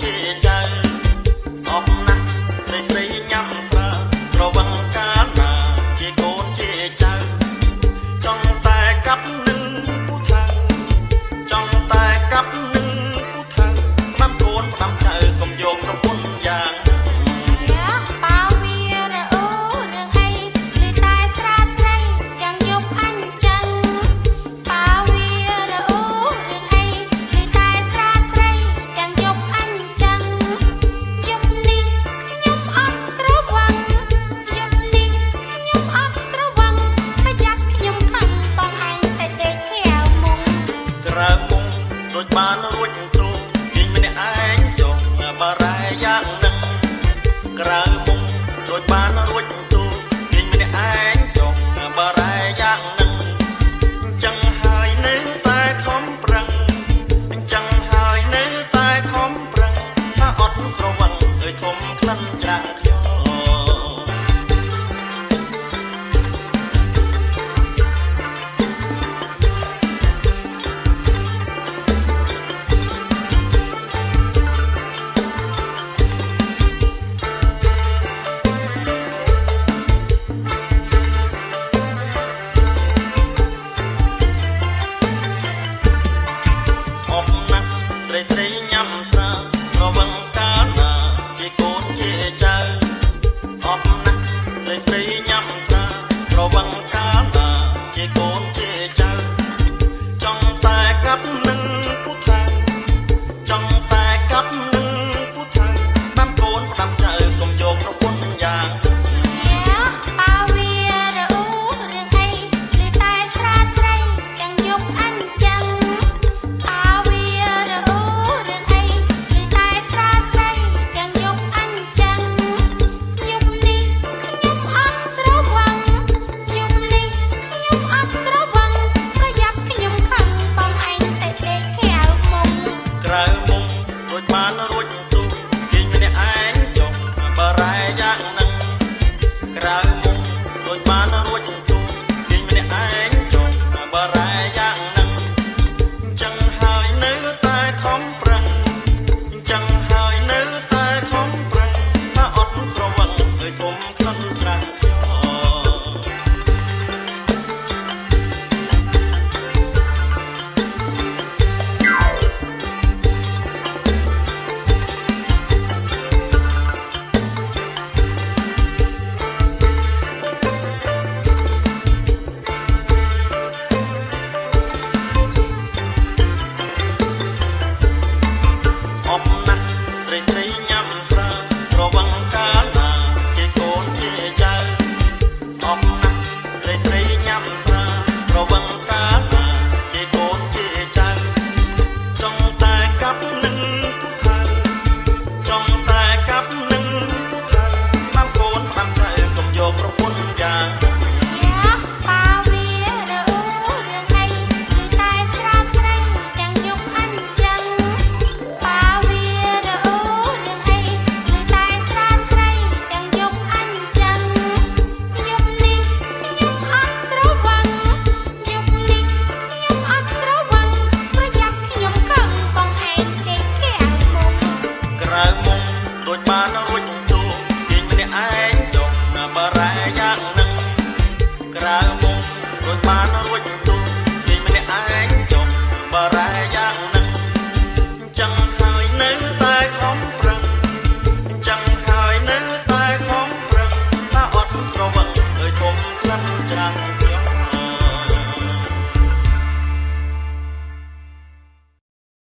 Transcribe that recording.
ជាចៅស្អប់ណាស់ស្រីស្រីញ៉ាំស្រាស្រវឹងកាលណាជាកូនជាចៅចង់តែកាប់នឹងពូថៅចង់តែកាប់នឹងពូថៅផ្ដាំកូនផ្ដាំចៅកុំយកប្រពន្ធយ៉ាងប៉ាវារអូរឿងអីលឺតែស្រាស្រីទាំងយប់អញ្ចឹងប៉ាវារអូរឿងអីលឺតែស្រាស្រីទាំងយប់អញ្ចឹងយប់នេះខ្ញុំអត់ស្រវឹងយប់នេះខ្ញុំអត់ស្រវឹងប្រយ័ត្នខ្ញុំខឹងបងឯងទៅដេកក្រៅមុងក្រៅមុងដូចបានរួចទ្រូងវិញម្នាក់ឯងចុះបារ៉ែយ៉ាងនឹងក្រៅមុងដូចបានរួចទ្រូងវិញម្នាក់ឯងចុះបារ៉ែយ៉ាងនឹងអញ្ចឹងហើយនៅតែខំប្រឹងអញ្ចឹងហើយនៅតែខំប្រឹងថាអត់ស្រវឹងអើយធំក្លិនច្រាំងខ្ញុំស្រីស្រីញ៉ាំស្រាស្រវឹងកាលណាជាកូនជាចៅស្អប់ណាស់ស្រីស្រីញ៉ាំស្រាស្រវឹងកាលណាជាកូនជាចៅចង់តែកាប់នឹងពូថៅចង់តែកាប់នឹងពូថៅដាំកូនផ្ដាំចៅកុំយកប្រពន្ធយ៉ាងប៉ាវារអូរឿងអីលឺតែស្រាស្រីទាំងយប់អញ្ចឹងប៉ាវារអូរឿងអីលឺតែស្រាស្រីទាំងយប់អញ្ចឹងយប់នេះខ្ញុំអត់ស្រវឹងយប់នេះខ្ញុំអត់ស្រវឹងប្រយ័ត្នខ្ញុំខឹងបងឯងទៅដេកក្រៅមុងក្រៅមុំដូចបានរួចទ្រូងគេងម្នាក់ឯងចុះបារ៉ែយ៉ាងនឹងក្រៅមុំដូចបានរួចទ្រូងគេងម្នាក់ឯងចុះបារ៉ែយ៉ាងនឹងអញ្ចឹងហើយនៅតែខំប្រឹងអញ្ចឹងហើយនៅតែខំប្រឹងថាអត់ស្រវឹងអើយធំក្លិនច្រាំងខ្ញុំស្អប់ណាស់ស្រីស្រីញ៉ាំស្រាស្រវឹងកាលណាជាកូនជាចៅស្អប់ណាស់ស្រីស្រីញ៉ាំស្រាស្រវឹងកាលណាជាកូនជាចៅចង់តែកាប់នឹងពូថៅចង់តែកាប់នឹងពូថៅដាំកូនផ្ដាំចៅកុំយកប្រពន្ធយ៉ាងប៉ាវារអូរឿងអីលឺតែស្រាស្រីទាំងយប់អញ្ចឹងប៉ាវារអូរឿងអីលឺតែស្រាស្រីទាំងយប់អញ្ចឹងយប់នេះខ្ញុំអត់ស្រវឹងយប់នេះខ្ញុំអត់ស្រវឹងប្រយ័ត្នខ្ញុំខឹងបងឯងដេកក្រៅមុងក្រៅមុំដូចបានរួចទ្រូងគេងម្នាក់ឯងចុះបារ៉ែយ៉ាងនឹងក្រៅមុំ